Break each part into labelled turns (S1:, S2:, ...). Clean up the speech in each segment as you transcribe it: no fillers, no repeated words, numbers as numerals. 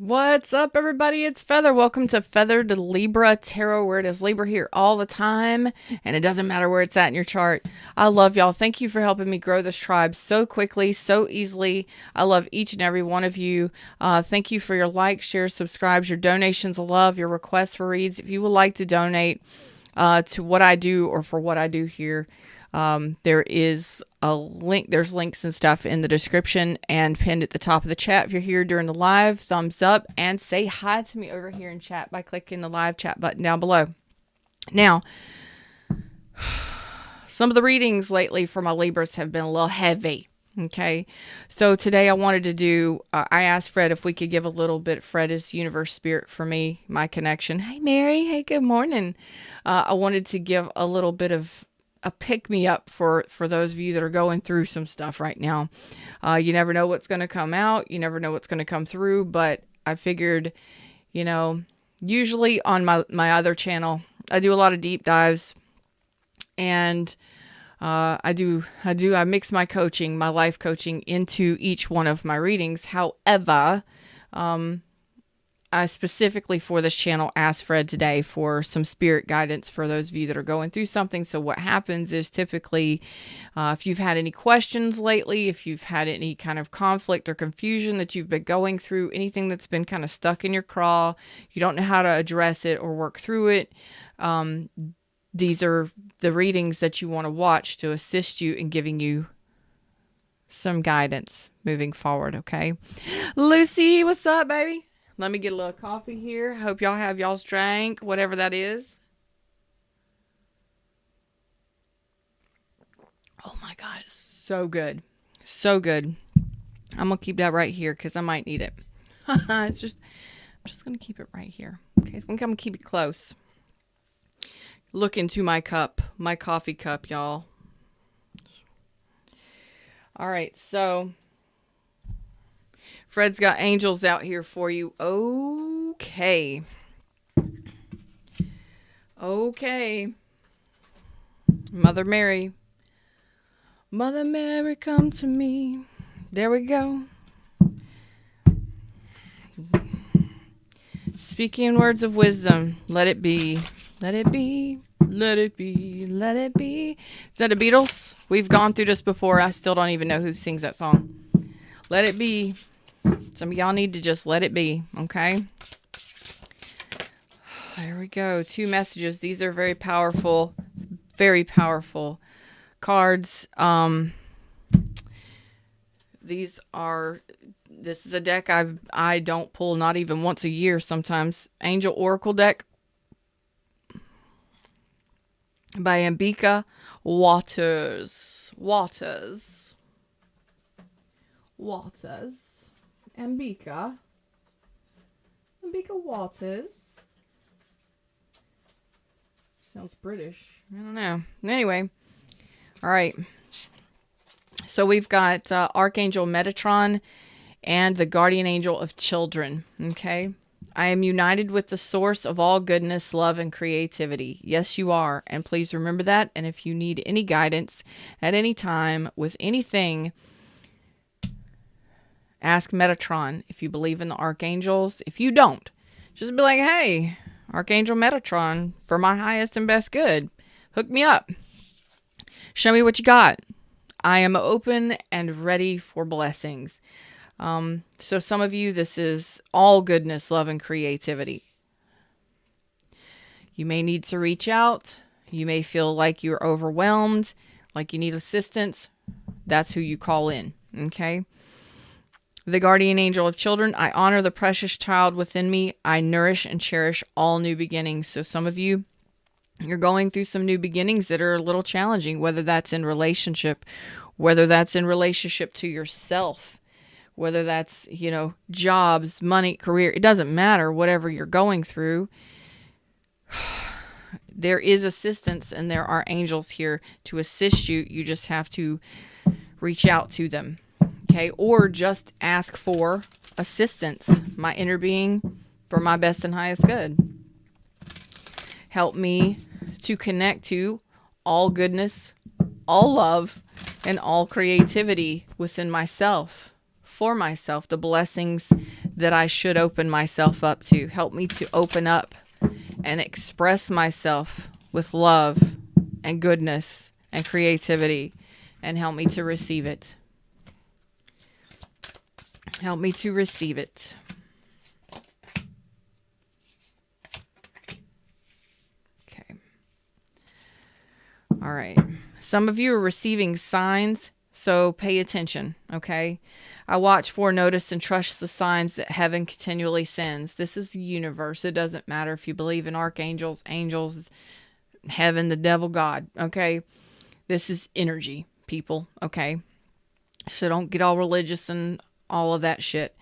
S1: What's up, everybody? It's Feather. Welcome to Feather to Libra Tarot, where it is Libra here all the time, and it doesn't matter where it's at in your chart. I love y'all. Thank you for helping me grow this tribe so quickly, so easily. I love each and every one of you. Thank you for your likes, shares, subscribes, your donations of love, your requests for reads. If you would like to donate to what I do or for what I do here, there is a link. There's links and stuff in the description and pinned at the top of the chat. If you're here during the live, thumbs up and say hi to me over here in chat by clicking the live chat button down below. Now, some of the readings lately for my Libras have been a little heavy. Okay. So today I wanted to do, I asked Fred if we could give a little bit. Fred is universe spirit for me, my connection. Hey, Mary. Hey, good morning. I wanted to give a little bit of a pick me up for those of you that are going through some stuff right now. You never know what's going to come out. You never know what's going to come through, but I figured, usually on my other channel, I do a lot of deep dives, and I mix my coaching, my life coaching into each one of my readings. However, I specifically for this channel asked Fred today for some spirit guidance for those of you that are going through something. So what happens is typically, if you've had any questions lately, if you've had any kind of conflict or confusion that you've been going through, anything that's been kind of stuck in your craw, you don't know how to address it or work through it, these are the readings that you want to watch to assist you in giving you some guidance moving forward, okay? Lucy, what's up, baby? Let me get a little coffee here. Hope y'all have y'all's drink, whatever that is. Oh my God, it's so good. So good. I'm going to keep that right here because I might need it. I'm just going to keep it right here. Okay, I'm going to keep it close. Look into my cup, my coffee cup, y'all. All right, so Fred's got angels out here for you. Okay. Okay. Mother Mary. Mother Mary, come to me. There we go. Speaking words of wisdom. Let it be. Let it be. Let it be. Let it be. Is that the Beatles? We've gone through this before. I still don't even know who sings that song. Let it be. Some of y'all need to just let it be, okay? There we go. 2 messages. These are very powerful cards. This is a deck I don't pull not even once a year sometimes. Angel Oracle deck by Ambika Waters. Ambika Waters. Sounds British. I don't know. Anyway. All right. So we've got Archangel Metatron and the Guardian Angel of Children. Okay. I am united with the source of all goodness, love, and creativity. Yes, you are. And please remember that. And if you need any guidance at any time with anything, ask Metatron if you believe in the archangels. If you don't, just be like, hey, Archangel Metatron, for my highest and best good, hook me up. Show me what you got. I am open and ready for blessings. So some of you, this is all goodness, love, and creativity. You may need to reach out. You may feel like you're overwhelmed, like you need assistance. That's who you call in, okay? The Guardian Angel of Children, I honor the precious child within me. I nourish and cherish all new beginnings. So some of you, you're going through some new beginnings that are a little challenging, whether that's in relationship, whether that's in relationship to yourself, whether that's, jobs, money, career. It doesn't matter, whatever you're going through. There is assistance and there are angels here to assist you. You just have to reach out to them. Okay, or just ask for assistance. My inner being, for my best and highest good. Help me to connect to all goodness, all love, and all creativity within myself for myself the blessings that I should open myself up to. Help me to open up and express myself with love and goodness and creativity, and help me to receive it. Help me to receive it. Okay. All right. Some of you are receiving signs, so pay attention, okay? I watch for, notice, and trust the signs that heaven continually sends. This is the universe. It doesn't matter if you believe in archangels, angels, heaven, the devil, God, okay? This is energy, people, okay? So don't get all religious and all of that shit.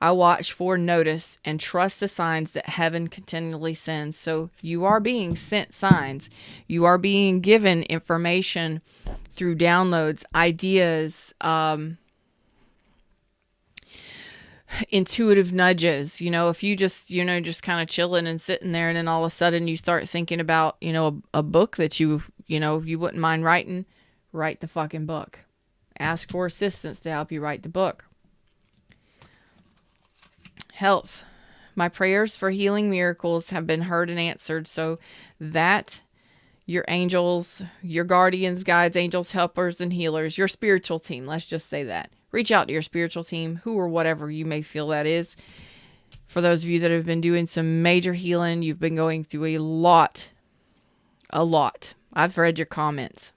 S1: I watch for, notice, and trust the signs that heaven continually sends. So you are being sent signs. You are being given information through downloads, ideas, intuitive nudges. You know, if you just, just kind of chilling and sitting there, and then all of a sudden you start thinking about, a book that you wouldn't mind writing, write the fucking book. Ask for assistance to help you write the book. Health. My prayers for healing miracles have been heard and answered, so that your angels, your guardians, guides, angels, helpers, and healers, your spiritual team, let's just say that. Reach out to your spiritual team, who or whatever you may feel that is. For those of you that have been doing some major healing, you've been going through a lot. I've read your comments.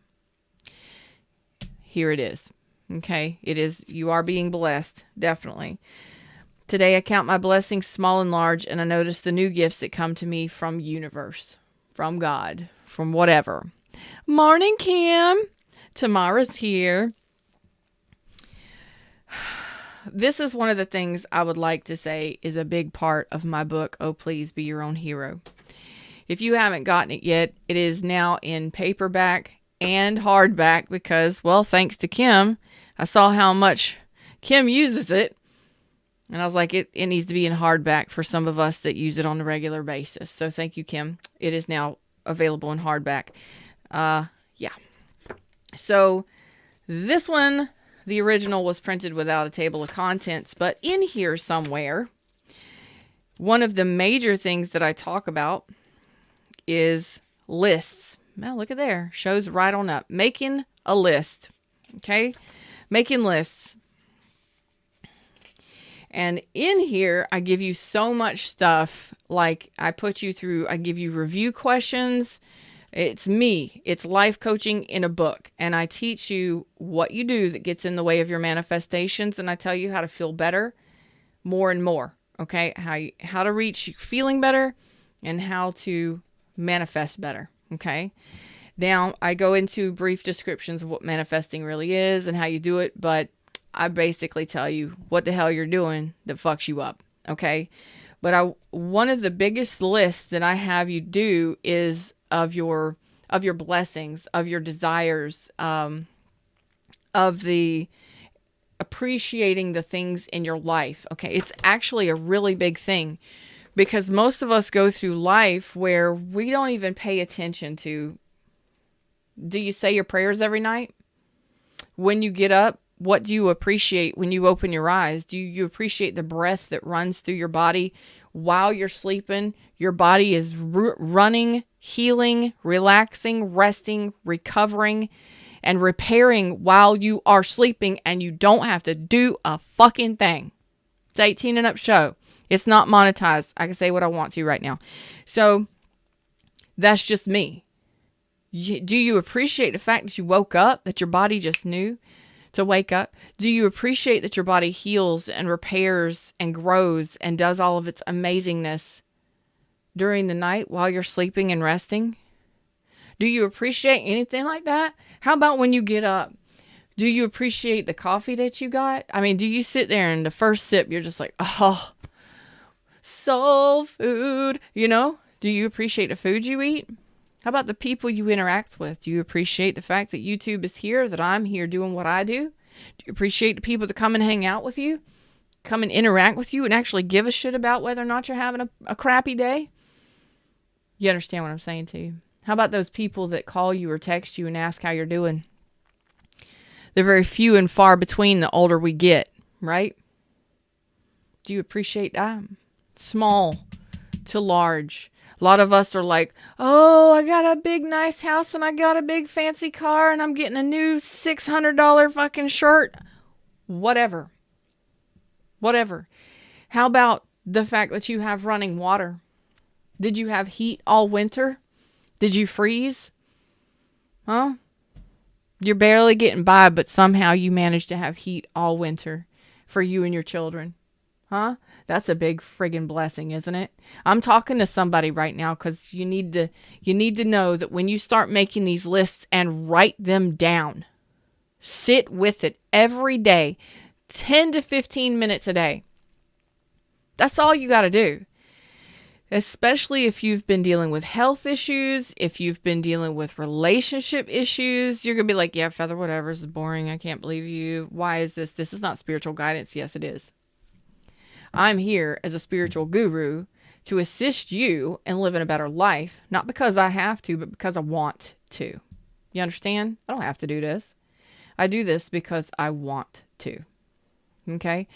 S1: Here it is. Okay, it is. You are being blessed, definitely. Today I count my blessings small and large, and I notice the new gifts that come to me from universe, from God, from whatever. Morning, Kim. Tamara's here. This is one of the things I would like to say is a big part of my book, Oh Please Be Your Own Hero. If you haven't gotten it yet, it is now in paperback and hardback because, well, thanks to Kim, I saw how much Kim uses it. And I was like, it needs to be in hardback for some of us that use it on a regular basis. So thank you, Kim. It is now available in hardback. Yeah. So this one, the original was printed without a table of contents, but in here somewhere, one of the major things that I talk about is lists. Now look at there. Shows right on up. Making a list. Okay? Making lists. And in here, I give you so much stuff. Like I give you review questions. It's me. It's life coaching in a book. And I teach you what you do that gets in the way of your manifestations. And I tell you how to feel better more and more. Okay? How to reach feeling better and how to manifest better. Okay? Now, I go into brief descriptions of what manifesting really is and how you do it. But I basically tell you what the hell you're doing that fucks you up. Okay? But one of the biggest lists that I have you do is of your blessings, of your desires, of the appreciating the things in your life. Okay. It's actually a really big thing because most of us go through life where we don't even pay attention to, do you say your prayers every night? When you get up, what do you appreciate when you open your eyes? Do you appreciate the breath that runs through your body while you're sleeping? Your body is running, healing, relaxing, resting, recovering, and repairing while you are sleeping, and you don't have to do a fucking thing. It's 18 and up show. It's not monetized. I can say what I want to right now. So that's just me. Do you appreciate the fact that you woke up, that your body just knew to wake up? Do you appreciate that your body heals and repairs and grows and does all of its amazingness during the night while you're sleeping and resting? Do you appreciate anything like that? How about when you get up? Do you appreciate the coffee that you got? I mean, do you sit there and the first sip, you're just like, oh, soul food, Do you appreciate the food you eat? How about the people you interact with? Do you appreciate the fact that YouTube is here, that I'm here doing what I do? Do you appreciate the people that come and hang out with you, come and interact with you and actually give a shit about whether or not you're having a crappy day? You understand what I'm saying to you? How about those people that call you or text you and ask how you're doing? They're very few and far between the older we get, right? Do you appreciate that? Small to large. A lot of us are like, oh, I got a big nice house and I got a big fancy car and I'm getting a new $600 fucking shirt. Whatever. How about the fact that you have running water? Did you have heat all winter? Did you freeze? Huh? You're barely getting by, but somehow you managed to have heat all winter for you and your children. Huh? That's a big friggin' blessing, isn't it? I'm talking to somebody right now because you need to know that when you start making these lists and write them down, sit with it every day, 10 to 15 minutes a day. That's all you got to do. Especially if you've been dealing with health issues, if you've been dealing with relationship issues, you're going to be like, yeah, Feather, whatever, this is boring. I can't believe you. Why is this? This is not spiritual guidance. Yes, it is. I'm here as a spiritual guru to assist you in living a better life, not because I have to, but because I want to. You understand? I don't have to do this. I do this because I want to. Okay?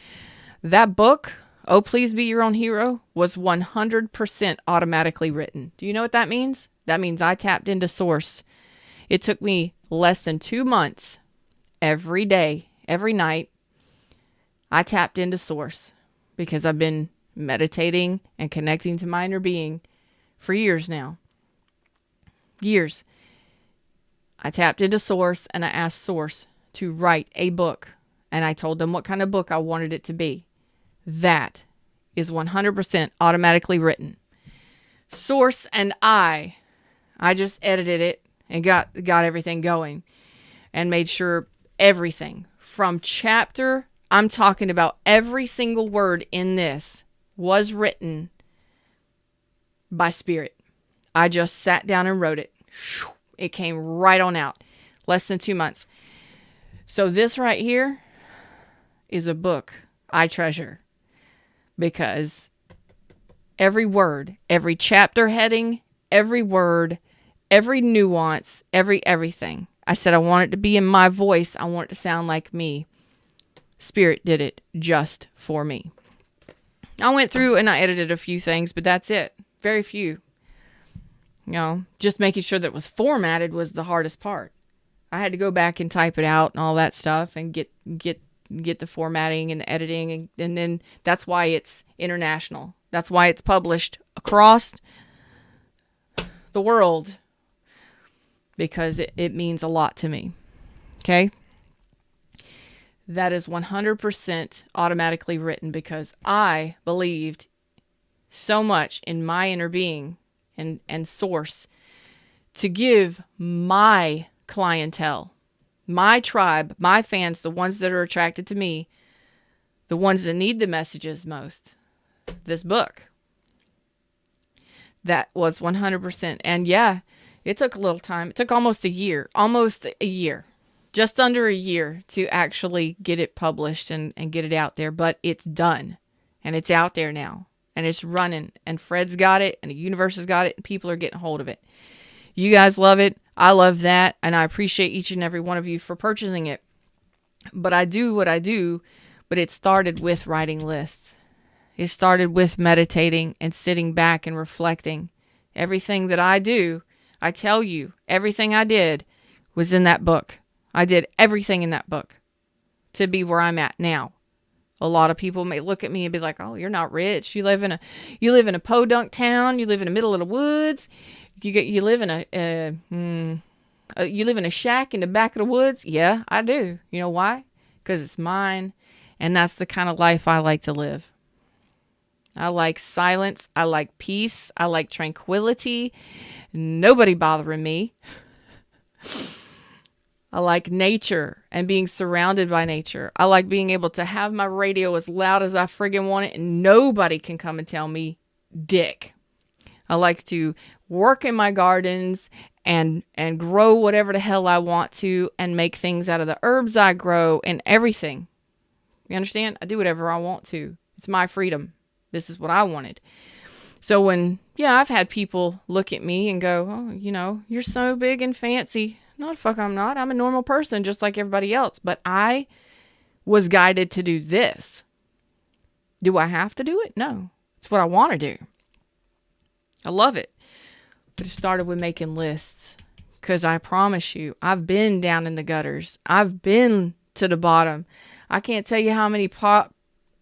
S1: That book, Oh, Please Be Your Own Hero, was 100% automatically written. Do you know what that means? That means I tapped into source. It took me less than 2 months, every day, every night. I tapped into source because I've been meditating and connecting to my inner being for years now. Years. I tapped into source and I asked source to write a book. And I told them what kind of book I wanted it to be. That is 100% automatically written. Source and I just edited it and got everything going and made sure everything from chapter, I'm talking about every single word in this was written by spirit. I just sat down and wrote it. It came right on out. Less than 2 months. So this right here is a book I treasure. Because every word, every chapter heading, every word, every nuance, everything. I said I want it to be in my voice. I want it to sound like me. Spirit did it just for me. I went through and I edited a few things, but that's it. Very few. You know, just making sure that it was formatted was the hardest part. I had to go back and type it out and all that stuff and get the formatting and the editing. And then that's why it's international. That's why it's published across the world. Because it means a lot to me. Okay? That is 100% automatically written because I believed so much in my inner being and source to give my clientele, my tribe, my fans, the ones that are attracted to me, the ones that need the messages most, this book. That was 100%. And yeah, it took a little time. It took almost a year, just under a year to actually get it published and get it out there. But it's done and it's out there now and it's running and Fred's got it and the universe has got it and people are getting hold of it. You guys love it. I love that. And I appreciate each and every one of you for purchasing it. But I do what I do. But it started with writing lists. It started with meditating and sitting back and reflecting. Everything that I do, I tell you, everything I did was in that book. I did everything in that book to be where I'm at now. A lot of people may look at me and be like, "Oh, you're not rich. You live in a podunk town. You live in the middle of the woods. You live in a shack in the back of the woods." Yeah, I do. You know why? Because it's mine, and that's the kind of life I like to live. I like silence. I like peace. I like tranquility. Nobody bothering me. I like nature and being surrounded by nature. I like being able to have my radio as loud as I friggin' want it and nobody can come and tell me dick. I like to work in my gardens and grow whatever the hell I want to and make things out of the herbs I grow and everything. You understand? I do whatever I want to. It's my freedom. This is what I wanted. So I've had people look at me and go, "Oh, you're so big and fancy." No, the fuck I'm not. I'm a normal person just like everybody else. But I was guided to do this. Do I have to do it? No. It's what I want to do. I love it. But it started with making lists. Because I promise you, I've been down in the gutters. I've been to the bottom. I can't tell you how many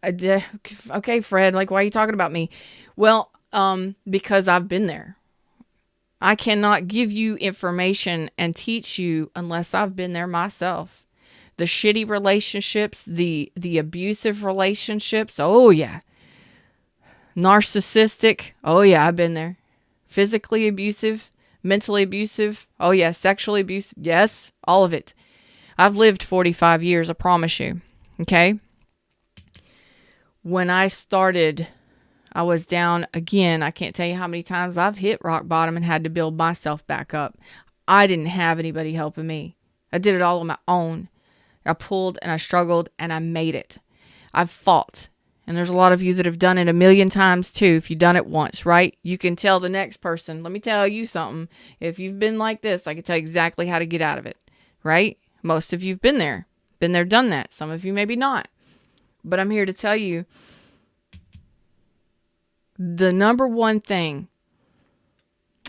S1: okay, Fred, like, why are you talking about me? Well, because I've been there. I cannot give you information and teach you unless I've been there myself. The shitty relationships, the abusive relationships, oh yeah. Narcissistic, oh yeah, I've been there. Physically abusive, mentally abusive, oh yeah. Sexually abusive, yes, all of it. I've lived 45 years, I promise you. Okay? When I started, I was down again. I can't tell you how many times I've hit rock bottom and had to build myself back up. I didn't have anybody helping me. I did it all on my own. I pulled and I struggled and I made it. I've fought. And there's a lot of you that have done it a million times too. If you've done it once, right? You can tell the next person, let me tell you something. If you've been like this, I can tell you exactly how to get out of it, right? Most of you have been there, done that. Some of you maybe not. But I'm here to tell you, the number one thing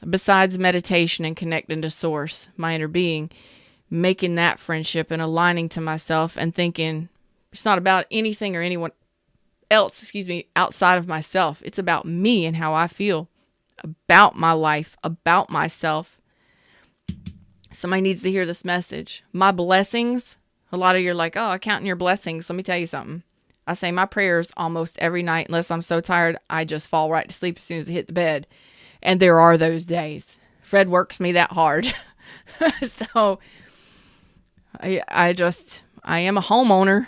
S1: besides meditation and connecting to source, my inner being, making that friendship and aligning to myself and thinking it's not about anything or anyone else, outside of myself. It's about me and how I feel about my life, about myself. Somebody needs to hear this message. My blessings, a lot of you are like, oh, I count in your blessings. Let me tell you something. I say my prayers almost every night, unless I'm so tired, I just fall right to sleep as soon as I hit the bed. And there are those days. Fred works me that hard. So I am a homeowner.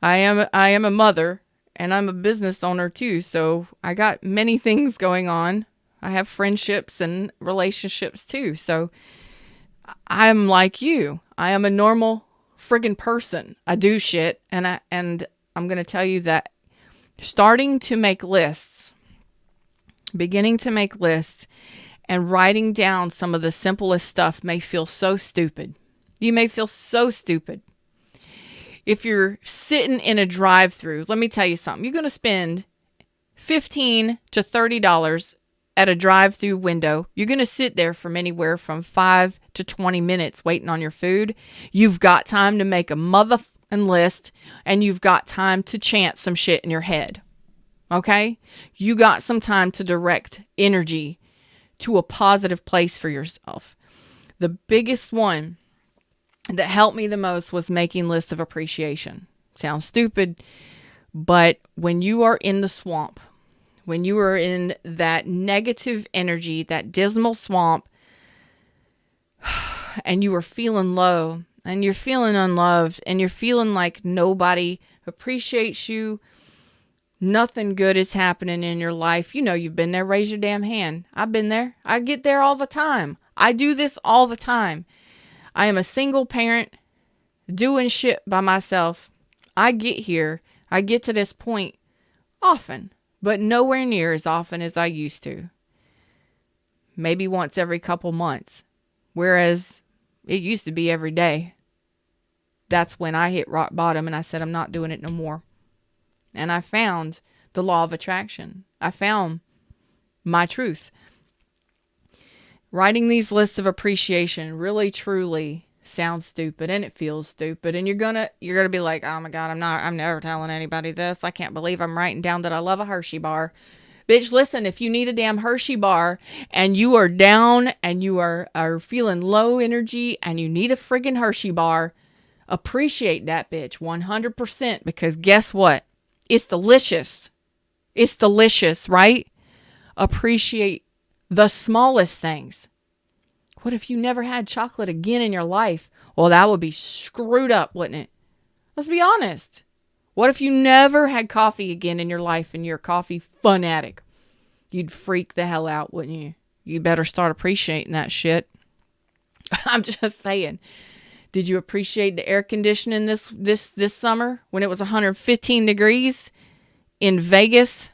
S1: I am a mother, and I'm a business owner too. So I got many things going on. I have friendships and relationships too. So I'm like you. I am a normal friggin' person. I do shit, and I'm going to tell you that starting to make lists, beginning to make lists and writing down some of the simplest stuff may feel so stupid. You may feel so stupid. If you're sitting in a drive-through, let me tell you something. You're going to spend $15 to $30 at a drive-through window. You're going to sit there from anywhere from 5 to 20 minutes waiting on your food. You've got time to make a motherfucking list, and you've got time to chant some shit in your head. Okay? You got some time to direct energy to a positive place for yourself. The biggest one that helped me the most was making lists of appreciation. Sounds stupid, but when you are in the swamp, when you are in that negative energy, that dismal swamp, and you are feeling low, and you're feeling unloved, and you're feeling like nobody appreciates you, nothing good is happening in your life. You know you've been there. Raise your damn hand. I've been there. I get there all the time. I do this all the time. I am a single parent doing shit by myself. I get here. I get to this point often, but nowhere near as often as I used to. Maybe once every couple months, whereas it used to be every day. That's when I hit rock bottom and I said, I'm not doing it no more. And I found the law of attraction. I found my truth. Writing these lists of appreciation really truly sounds stupid, and it feels stupid, and you're gonna be like, oh my God, I'm never telling anybody this. I can't believe I'm writing down that I love a Hershey bar. Bitch, listen, if you need a damn Hershey bar and you are down and you are feeling low energy and you need a friggin' Hershey bar, appreciate that bitch 100%, because guess what? It's delicious. It's delicious, right? Appreciate the smallest things. What if you never had chocolate again in your life? Well, that would be screwed up, wouldn't it? Let's be honest. What if you never had coffee again in your life and you're a coffee fanatic? You'd freak the hell out, wouldn't you? You better start appreciating that shit. I'm just saying. Did you appreciate the air conditioning this summer when it was 115 degrees in Vegas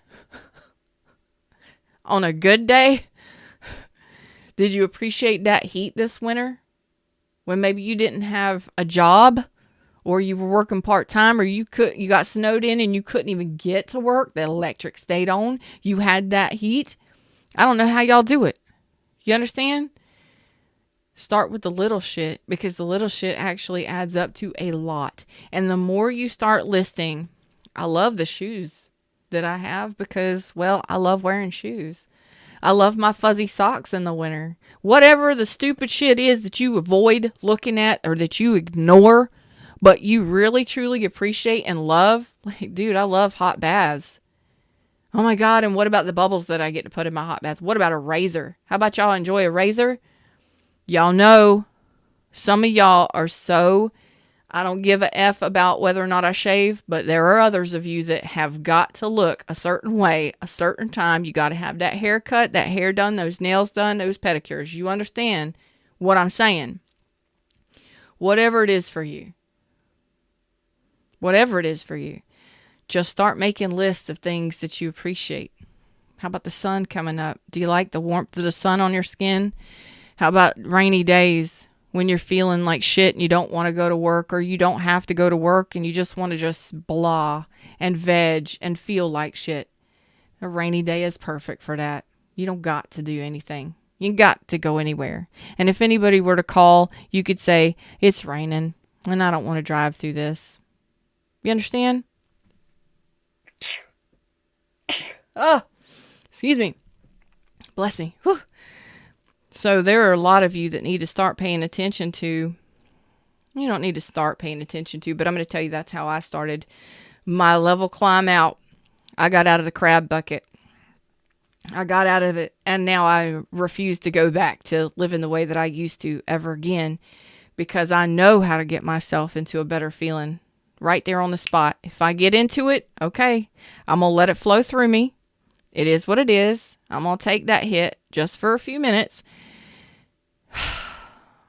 S1: on a good day? Did you appreciate that heat this winter when maybe you didn't have a job or you were working part-time, or you got snowed in and you couldn't even get to work. The electric stayed on. You had that heat. I don't know how y'all do it. You understand? Start with the little shit, because the little shit actually adds up to a lot. And the more you start listing, I love the shoes that I have because, well, I love wearing shoes. I love my fuzzy socks in the winter. Whatever the stupid shit is that you avoid looking at or that you ignore, but you really truly appreciate and love. Like, dude, I love hot baths. Oh my God. And what about the bubbles that I get to put in my hot baths? What about a razor? How about y'all enjoy a razor? Y'all know some of y'all are so, I don't give a F about whether or not I shave, but there are others of you that have got to look a certain way, a certain time. You got to have that haircut, that hair done, those nails done, those pedicures. You understand what I'm saying? Whatever it is for you. Whatever it is for you. Just start making lists of things that you appreciate. How about the sun coming up? Do you like the warmth of the sun on your skin? How about rainy days when you're feeling like shit and you don't want to go to work, or you don't have to go to work and you just want to just blah and veg and feel like shit? A rainy day is perfect for that. You don't got to do anything. You got to go anywhere. And if anybody were to call, you could say, it's raining and I don't want to drive through this. You understand? Oh, excuse me. Bless me. Whew. So there are a lot of you that need to start paying attention to. You don't need to start paying attention to, but I'm going to tell you that's how I started my level climb out. I got out of the crab bucket. I got out of it, and now I refuse to go back to living the way that I used to ever again, because I know how to get myself into a better feeling right there on the spot. If I get into it, okay, I'm going to let it flow through me. It is what it is. I'm going to take that hit just for a few minutes.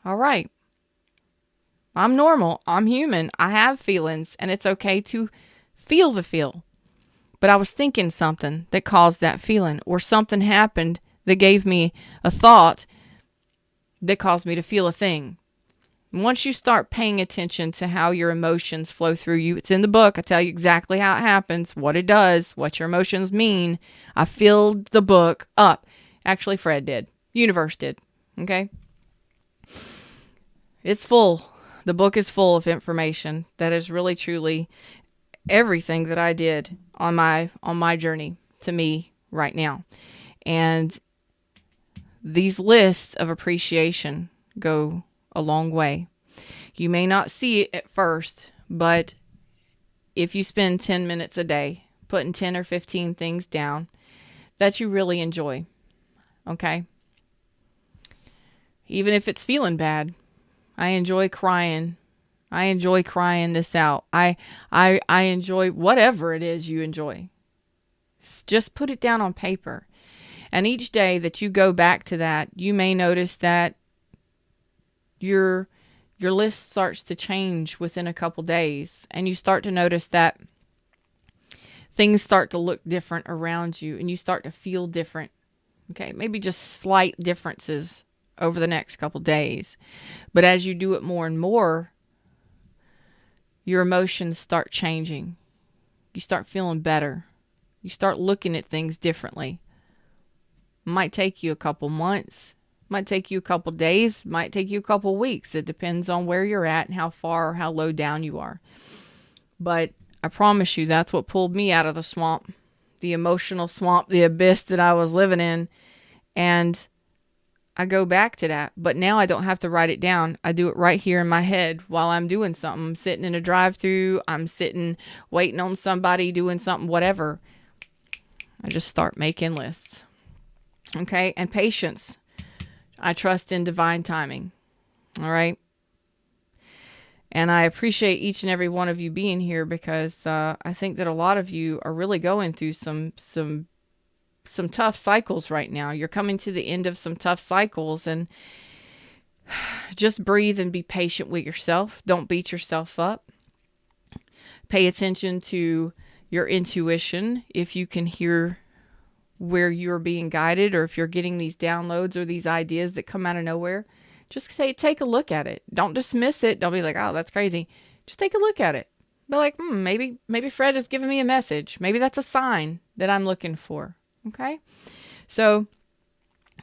S1: All right. I'm normal. I'm human. I have feelings, and it's okay to feel the feel. But I was thinking something that caused that feeling, or something happened that gave me a thought that caused me to feel a thing. Once you start paying attention to how your emotions flow through you, it's in the book. I tell you exactly how it happens, what it does, what your emotions mean. I filled the book up. Actually, Fred did. Universe did. Okay? It's full. The book is full of information that is really, truly everything that I did on my journey to me right now. And these lists of appreciation go a long way. You may not see it at first, but if you spend 10 minutes a day putting 10 or 15 things down that you really enjoy, okay? Even if it's feeling bad, I enjoy crying. I enjoy crying this out. I enjoy whatever it is you enjoy. Just put it down on paper. And each day that you go back to that, you may notice that your list starts to change within a couple days, and you start to notice that things start to look different around you, and you start to feel different. Okay, maybe just slight differences over the next couple days. But as you do it more and more, your emotions start changing. You start feeling better. You start looking at things differently. It might take you a couple months. Might take you a couple days. Might take you a couple weeks. It depends on where you're at and how far or how low down you are. But I promise you, that's what pulled me out of the swamp. The emotional swamp, the abyss that I was living in. And I go back to that. But now I don't have to write it down. I do it right here in my head while I'm doing something. I'm sitting in a drive-thru. I'm sitting waiting on somebody, doing something, whatever. I just start making lists. Okay? And patience. I trust in divine timing. All right? And I appreciate each and every one of you being here, because I think that a lot of you are really going through some tough cycles right now. You're coming to the end of some tough cycles, and just breathe and be patient with yourself. Don't beat yourself up. Pay attention to your intuition. If you can hear where you're being guided, or if you're getting these downloads or these ideas that come out of nowhere, just take a look at it. Don't dismiss it. Don't be like, oh, that's crazy. Just take a look at it. Be like, maybe Fred is giving me a message. Maybe that's a sign that I'm looking for. Okay. So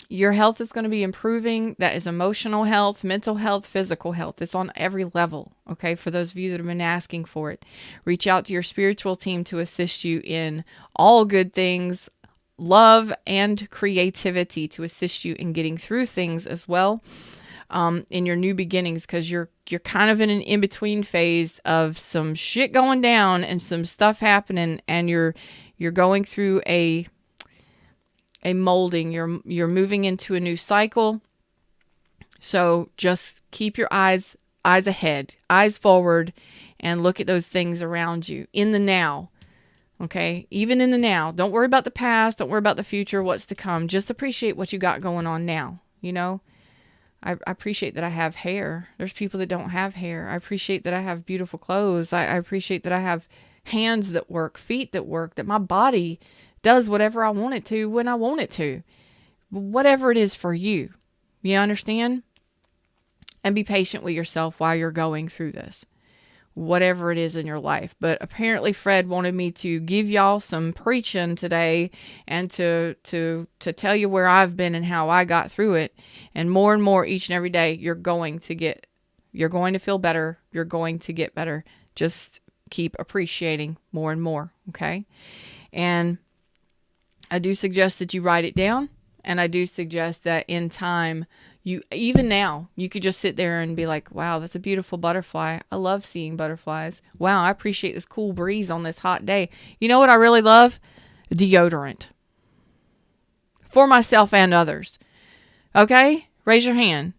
S1: your health is going to be improving. That is emotional health, mental health, physical health. It's on every level. Okay. For those of you that have been asking for it, reach out to your spiritual team to assist you in all good things, love and creativity, to assist you in getting through things as well. In your new beginnings, because you're kind of in an in-between phase of some shit going down and some stuff happening, and you're going through a molding. You're moving into a new cycle. So just keep your eyes ahead, eyes forward, and look at those things around you in the now. Okay, even in the now. Don't worry about the past. Don't worry about the future. What's to come. Just appreciate what you got going on now. You know. I appreciate that I have hair. There's people that don't have hair. I appreciate that I have beautiful clothes. I appreciate that I have hands that work, feet that work, that my body does whatever I want it to when I want it to. Whatever it is for you. You understand? And be patient with yourself while you're going through this. Whatever it is in your life. But apparently Fred wanted me to give y'all some preaching today and to tell you where I've been and how I got through it. And more each and every day, you're going to feel better. You're going to get better. Just keep appreciating more and more. Okay. And I do suggest that you write it down. And I do suggest that in time, even now, you could just sit there and be like, wow, that's a beautiful butterfly. I love seeing butterflies. Wow, I appreciate this cool breeze on this hot day. You know what I really love? Deodorant. For myself and others. Okay? Raise your hand.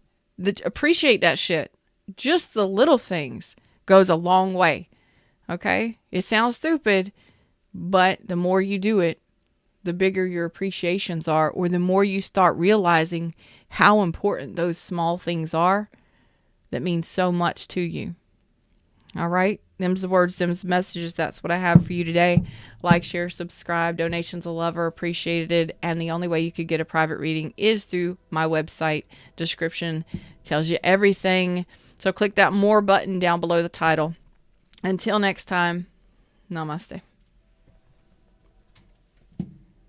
S1: Appreciate that shit. Just the little things goes a long way. Okay? It sounds stupid, but the more you do it, the bigger your appreciations are, or the more you start realizing how important those small things are that mean so much to you. All right. Them's the words, them's the messages. That's what I have for you today. Like, share, subscribe. Donations of love are appreciated. And the only way you could get a private reading is through my website. Description tells you everything. So click that more button down below the title. Until next time, namaste.